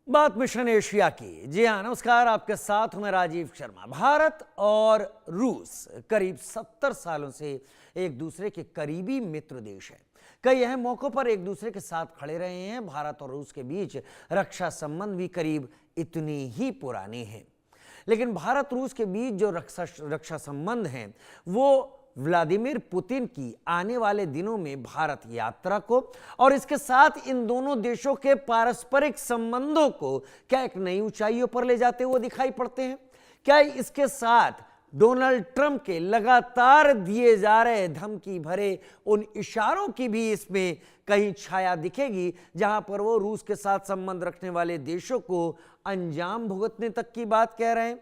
बात mission Asia की। जी हाँ, नमस्कार, आपके साथ हूं मैं राजीव शर्मा। भारत और रूस करीब 70 सालों से एक दूसरे के करीबी मित्र देश हैं। कई अहम मौकों पर एक दूसरे के साथ खड़े रहे हैं। भारत और रूस के बीच रक्षा संबंध भी करीब इतने ही पुराने हैं। लेकिन भारत रूस के बीच जो रक्षा संबंध हैं वो व्लादिमीर पुतिन की आने वाले दिनों में भारत यात्रा को और इसके साथ इन दोनों देशों के पारस्परिक संबंधों को क्या एक नई ऊंचाइयों पर ले जाते हुए दिखाई पड़ते हैं। क्या इसके साथ डोनाल्ड ट्रंप के लगातार दिए जा रहे धमकी भरे उन इशारों की भी इसमें कहीं छाया दिखेगी, जहां पर वो रूस के साथ संबंध रखने वाले देशों को अंजाम भुगतने तक की बात कह रहे हैं।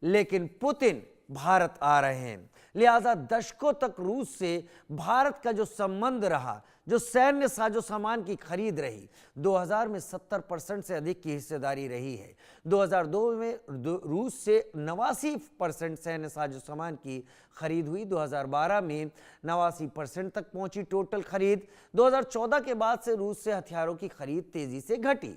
लेकिन पुतिन भारत आ रहे हैं, लिहाजा दशकों तक रूस से भारत का जो संबंध रहा, जो सैन्य साजो सामान की खरीद रही, 2000 में 70% से अधिक की हिस्सेदारी रही है। 2002 में रूस से 89% सैन्य साजो सामान की खरीद हुई। 2012 में 89% तक पहुंची टोटल खरीद। 2014 के बाद से रूस से हथियारों की खरीद तेजी से घटी।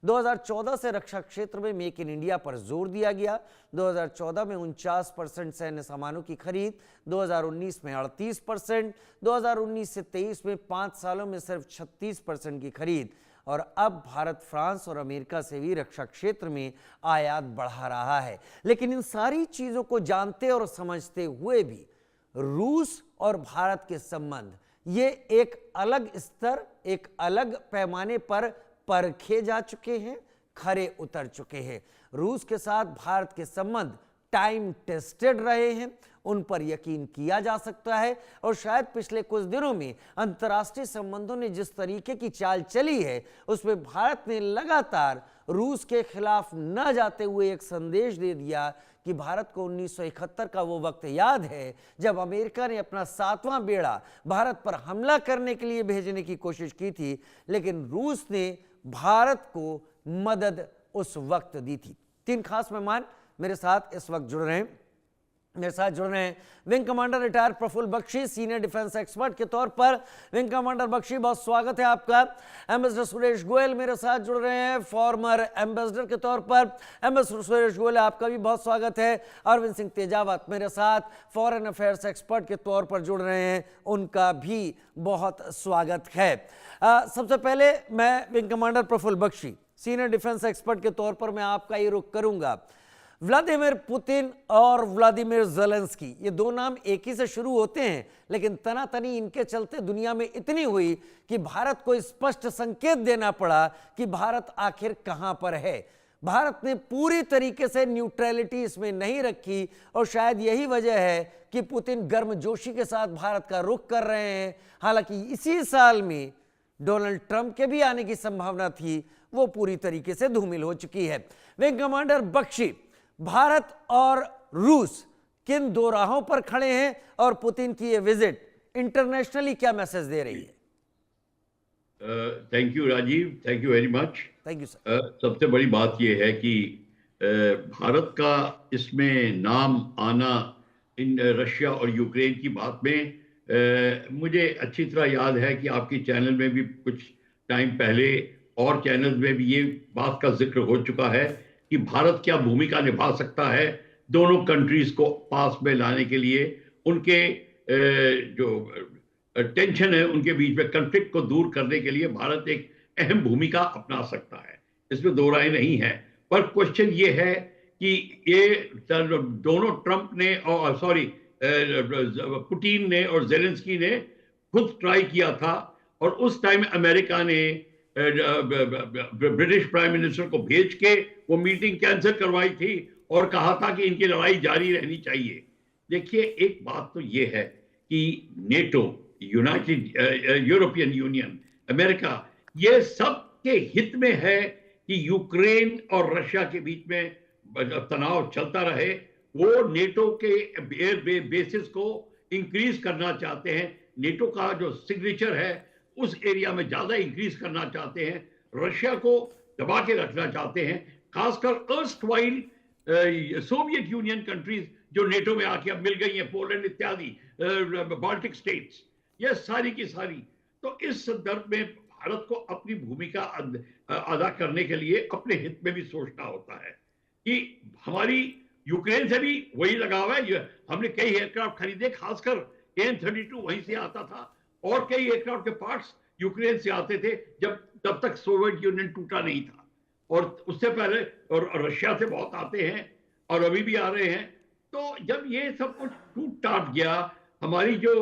2014 से रक्षा क्षेत्र में मेक इन इंडिया पर जोर दिया गया। 2014 में 49% सैन्य सामानों की खरीद, 2019 में 38%, 2019 से 23 में 5 सालों में सिर्फ 36% की खरीद। और अब भारत फ्रांस और अमेरिका से भी रक्षा क्षेत्र में आयात बढ़ा रहा है। लेकिन इन सारी चीजों को जानते और समझते हुए भी रूस और भारत के संबंध ये एक अलग स्तर, एक अलग पैमाने पर परखे जा चुके हैं, खरे उतर चुके हैं। रूस के साथ भारत के संबंध टाइम टेस्टेड रहे हैं, उन पर यकीन किया जा सकता है। और शायद पिछले कुछ दिनों में अंतर्राष्ट्रीय संबंधों ने जिस तरीके की चाल चली है, उसमें भारत ने लगातार रूस के खिलाफ न जाते हुए एक संदेश दे दिया कि भारत को 1971 का वो वक्त याद है जब अमेरिका ने अपना 7वां बेड़ा भारत पर हमला करने के लिए भेजने की कोशिश की थी, लेकिन रूस ने भारत को मदद उस वक्त दी थी। 3 खास मेहमान मेरे साथ इस वक्त जुड़ रहे हैं। मेरे साथ जुड़ रहे हैं wing commander retire Prafull Bakshi, senior defence expert के तौर पर। विंग कमांडर बख्शी, बहुत स्वागत है आपका। एम्बेसडर सुरेश गोयल मेरे साथ जुड़ रहे हैं, फॉर्मर एम्बेसडर के तौर पर। एम्बेसडर सुरेश गोयल, आपका भी बहुत स्वागत है। अरविंद सिंह तेजावत मेरे साथ फॉरेन अफेयर्स एक्सपर्ट के तौर पर जुड़ रहे हैं, उनका भी बहुत स्वागत है। सबसे पहले मैं wing commander Prafull Bakshi, senior defence expert के तौर पर मैं आपका ये रुख करूंगा। व्लादिमीर पुतिन और व्लादिमीर ज़ेलेंस्की, ये दो नाम एक ही से शुरू होते हैं, लेकिन तनातनी इनके चलते दुनिया में इतनी हुई कि भारत को स्पष्ट संकेत देना पड़ा कि भारत आखिर कहां पर है। भारत ने पूरी तरीके से न्यूट्रलिटी इसमें नहीं रखी और शायद यही वजह है कि पुतिन गर्मजोशी के साथ भारत का रुख कर रहे हैं। हालांकि इसी साल में डोनाल्ड ट्रंप के भी आने की संभावना थी, वो पूरी तरीके से धूमिल हो चुकी है। विंग कमांडर बख्शी, भारत और रूस किन दो राहों पर खड़े हैं और पुतिन की ये विजिट इंटरनेशनली क्या मैसेज दे रही है? Thank you Rajiv, thank you very much. Thank you sir. सबसे बड़ी बात यह है कि भारत का इसमें नाम आना इन रशिया और यूक्रेन की बात में मुझे अच्छी तरह याद है कि आपकी चैनल में भी कुछ टाइम पहले और चैनल में भी ये बात का जिक्र हो चुका है कि भारत क्या भूमिका निभा सकता है दोनों कंट्रीज को पास में लाने के लिए। उनके जो टेंशन है, उनके बीच में कॉन्फ्लिक्ट को दूर करने के लिए भारत एक अहम भूमिका अपना सकता है, इसमें दो राय नहीं है। पर क्वेश्चन ये है कि ये दोनों ट्रंप ने और पुतिन ने और ज़ेलेंस्की ने खुद ट्राई किया था और उस टाइम अमेरिका ने ब्रिटिश प्राइम मिनिस्टर को भेज के वो मीटिंग कैंसिल करवाई थी और कहा था कि इनकी लड़ाई जारी रहनी चाहिए। देखिए, एक बात तो ये है कि NATO, United European union, America, ये सब के हित में है कि यूक्रेन और रशिया के बीच में तनाव चलता रहे। वो नेटो के एयर बेसिस को इंक्रीज करना चाहते हैं, नेटो का जो सिग्नेचर है उस एरिया में ज्यादा इंक्रीज करना चाहते हैं, रशिया को दबा के रखना चाहते हैं, खासकर अर्स्टवाइल सोवियत यूनियन कंट्रीज जो नेटो में आके अब मिल गई हैं, पोलैंड इत्यादि, बाल्टिक स्टेट्स, ये सारी की सारी। तो इस संदर्भ में भारत को अपनी भूमिका अदा करने के लिए अपने हित में भी सोचना होता है कि हमारी यूक्रेन से भी वही लगाव है। हमने कई एयरक्राफ्ट खरीदे, खासकर AN-32 वहीं से आता था, और कई एयरक्राफ्ट के पार्ट्स यूक्रेन से आते थे तब तक सोवियत यूनियन टूटा नहीं था, और उससे पहले और रशिया से बहुत आते हैं और अभी भी आ रहे हैं। तो जब ये सब कुछ टूट टाट गया, हमारी जो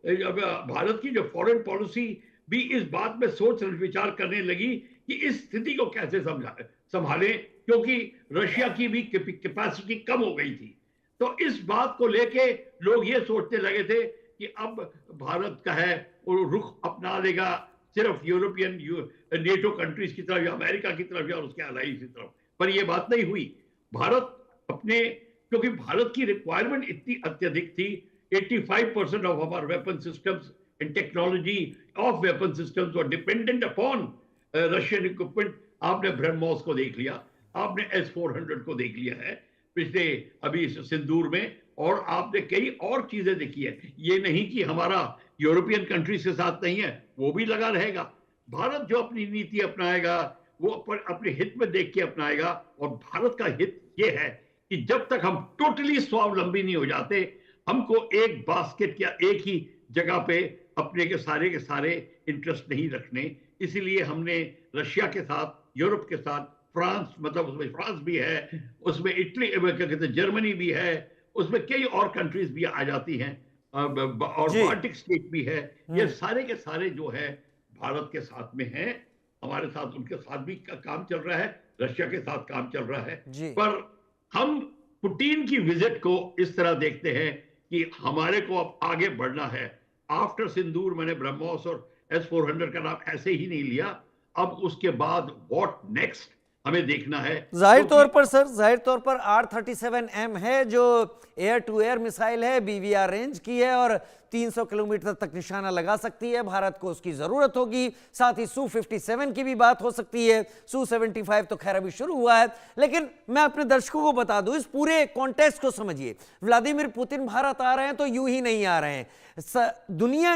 भारत की जो फॉरेन पॉलिसी भी इस बात में सोच विचार करने लगी कि इस स्थिति को कैसे संभालें, क्योंकि रशिया की भी कैपेसिटी कम हो गई थी। तो इस बात को लेके लोग ये सोचने लगे थे कि अब भारत का है वो रुख अपना लेगा सिर्फ यूरोपियन नेटो कंट्रीज की तरफ या अमेरिका की तरफ या उसके अलाइज की तरफ, पर ये बात नहीं हुई। भारत क्योंकि भारत की रिक्वायरमेंट इतनी अत्यधिक थी, 85% ऑफ हमारे weapon systems and technology of weapon systems were dependent upon Russian equipment. आपने ब्रह्मोस को देख लिया, आपने S-400 को देख लिया है पिछले अभी सिंदूर में, और आपने कई और चीजें देखी है। ये नहीं कि हमारा यूरोपियन कंट्रीज के साथ नहीं है, वो भी लगा रहेगा। भारत जो अपनी नीति अपनाएगा वो अपने हित में देख के अपनाएगा, और भारत का हित ये है कि जब तक हम टोटली स्वावलंबी नहीं हो जाते, हमको एक बास्केट या एक ही जगह पे अपने के सारे इंटरेस्ट नहीं रखने। इसीलिए हमने रशिया के साथ, यूरोप के साथ, फ्रांस, मतलब उसमें फ्रांस भी है, उसमें इटली, क्या कहते हैं, जर्मनी भी है, उसमें कई और कंट्रीज भी आ जाती हैं, और बाल्टिक स्टेट भी है। ये सारे के सारे जो है भारत के साथ में हैं, हमारे साथ, उनके साथ भी काम चल रहा है, रशिया के साथ काम चल रहा है। पर हम पुतिन की विजिट को इस तरह देखते हैं कि हमारे को अब आगे बढ़ना है। आफ्टर सिंदूर मैंने ब्रह्मोस और S-400 का नाम ऐसे ही नहीं लिया, अब उसके बाद व्हाट नेक्स्ट हमें देखना है। जाहिर तौर पर सर, जाहिर तौर पर R-37M है जो एयर टू एयर मिसाइल है, BVR रेंज की है और 300 किलोमीटर तक निशाना लगा सकती है। भारत को उसकी जरूरत होगी। साथ ही Su-57 की भी बात हो सकती है। Su-75 तो खैर अभी शुरू हुआ है, लेकिन मैं अपने दर्शकों को बता दूं, इस पूरे कॉन्टेक्स्ट को समझिए। व्लादिमीर पुतिन भारत आ रहे हैं तो यूं ही नहीं आ रहे हैं। दुनिया